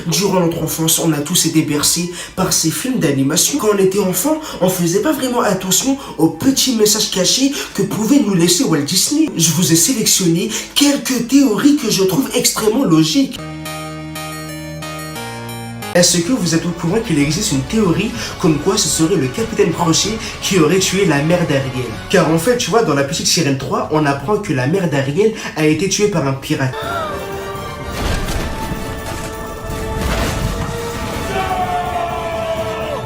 durant notre enfance, on a tous été bercés par ces films d'animation. Quand on était enfant, on faisait pas vraiment attention aux petits messages cachés que pouvait nous laisser Walt Disney. Je vous ai sélectionné quelques théories que je trouve extrêmement logiques. Est-ce que vous êtes au courant qu'il existe une théorie comme quoi ce serait le capitaine Crochet qui aurait tué la mère d'Ariel? Car en fait, tu vois, dans La Petite Sirène 3, on apprend que la mère d'Ariel a été tuée par un pirate.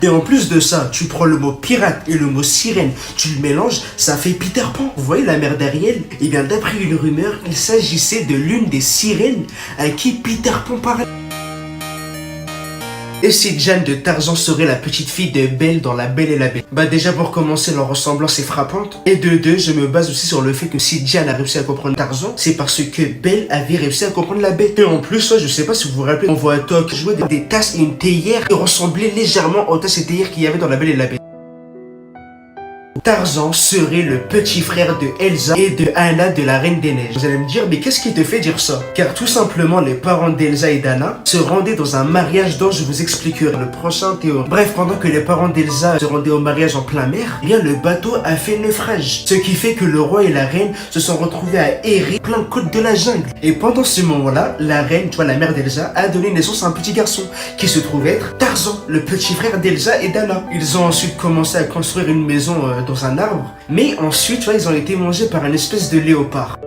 Et en plus de ça, tu prends le mot pirate et le mot sirène, tu le mélanges, ça fait Peter Pan. Vous voyez la mère d'Ariel? Eh bien, d'après une rumeur, il s'agissait de l'une des sirènes à qui Peter Pan parlait. Et si Jane de Tarzan serait la petite fille de Belle dans La Belle et la Bête? Bah déjà pour commencer, leur ressemblance est frappante. Et de deux, je me base aussi sur le fait que si Jane a réussi à comprendre Tarzan, c'est parce que Belle avait réussi à comprendre la Bête. Et en plus, je sais pas si vous vous rappelez, on voit Toc jouer des tasses et une théière qui ressemblaient légèrement aux tasses et théières qu'il y avait dans La Belle et la Bête. Tarzan serait le petit frère de Elsa et de Anna de la Reine des Neiges. Vous allez me dire, mais qu'est-ce qui te fait dire ça? Car tout simplement, les parents d'Elsa et d'Anna se rendaient dans un mariage dont je vous expliquerai le prochain théorie. Bref, pendant que les parents d'Elsa se rendaient au mariage en plein mer, eh bien le bateau a fait naufrage. Ce qui fait que le roi et la reine se sont retrouvés à errer plein côte de la jungle. Et pendant ce moment-là, la reine, tu vois, la mère d'Elsa, a donné naissance à un petit garçon qui se trouve être Tarzan, le petit frère d'Elsa et d'Anna. Ils ont ensuite commencé à construire une maison dans un arbre, mais ensuite, tu vois, ils ont été mangés par une espèce de léopard.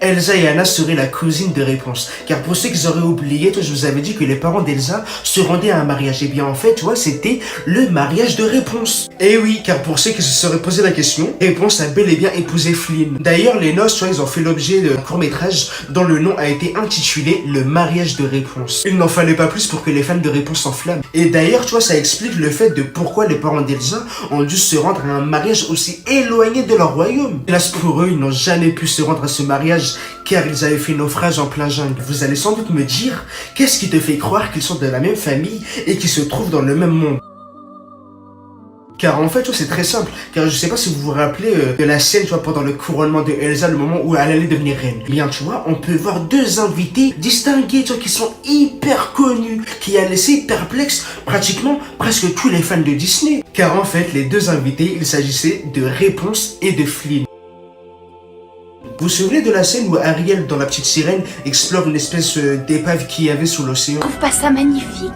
Elsa et Anna seraient la cousine de Réponse. Car pour ceux qui auraient oublié, toi, je vous avais dit que les parents d'Elsa se rendaient à un mariage. Et bien en fait, tu vois, c'était le mariage de Réponse. Et oui, car pour ceux qui se seraient posé la question, Réponse a bel et bien épousé Flynn. D'ailleurs, les noces, tu vois, ils ont fait l'objet d'un court-métrage dont le nom a été intitulé Le mariage de Réponse. Il n'en fallait pas plus pour que les fans de Réponse s'enflamment. Et d'ailleurs, tu vois, ça explique le fait de pourquoi les parents d'Elsa ont dû se rendre à un mariage aussi éloigné de leur royaume. Hélas pour eux, ils n'ont jamais pu se rendre à ce mariage car ils avaient fait naufrage en plein jungle. Vous allez sans doute me dire, qu'est-ce qui te fait croire qu'ils sont de la même famille et qu'ils se trouvent dans le même monde? Car en fait, tu vois, c'est très simple. Car je sais pas si vous vous rappelez de la scène, tu vois, pendant le couronnement de Elsa, le moment où elle allait devenir reine. Eh bien, tu vois, on peut voir deux invités distingués, tu vois, qui sont hyper connus, qui a laissé perplexe pratiquement presque tous les fans de Disney. Car en fait, les deux invités, il s'agissait de Réponse et de Flynn. Vous vous souvenez de la scène où Ariel, dans La Petite Sirène, explore une espèce d'épave qu'il y avait sous l'océan? Je trouve pas ça magnifique?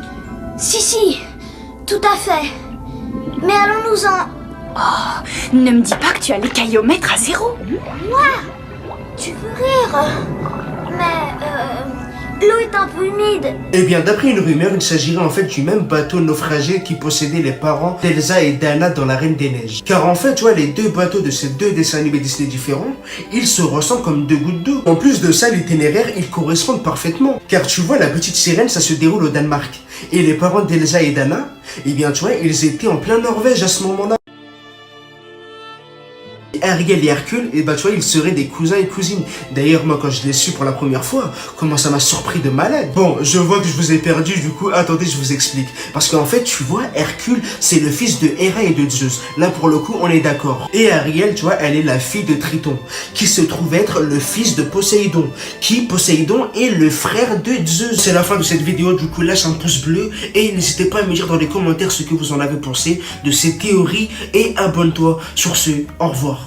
Si, tout à fait. Mais allons-nous-en. Oh, ne me dis pas que tu as l'écaillomètre à 0. Tu veux rire? Mais, l'eau est un peu humide. Eh bien, d'après une rumeur, il s'agirait en fait du même bateau naufragé qui possédait les parents d'Elsa et d'Anna dans La Reine des Neiges. Car en fait, tu vois, les deux bateaux de ces deux dessins animés Disney différents, ils se ressemblent comme deux gouttes d'eau. En plus de ça, l'itinéraire, ils correspondent parfaitement. Car tu vois, La Petite Sirène, ça se déroule au Danemark. Et les parents d'Elsa et d'Anna, eh bien, tu vois, ils étaient en plein Norvège à ce moment-là. Ariel et Hercule, et bah tu vois, ils seraient des cousins et cousines. D'ailleurs, moi, quand je l'ai su pour la première fois, comment ça m'a surpris de malade. Bon, je vois que je vous ai perdu, du coup, attendez, je vous explique. Parce qu'en fait, tu vois, Hercule, c'est le fils de Héra et de Zeus. Là, pour le coup, on est d'accord. Et Ariel, tu vois, elle est la fille de Triton, qui se trouve être le fils de Poséidon, Poséidon est le frère de Zeus. C'est la fin de cette vidéo, du coup, lâche un pouce bleu, et n'hésitez pas à me dire dans les commentaires ce que vous en avez pensé de ces théories, et abonne-toi. Sur ce, au revoir.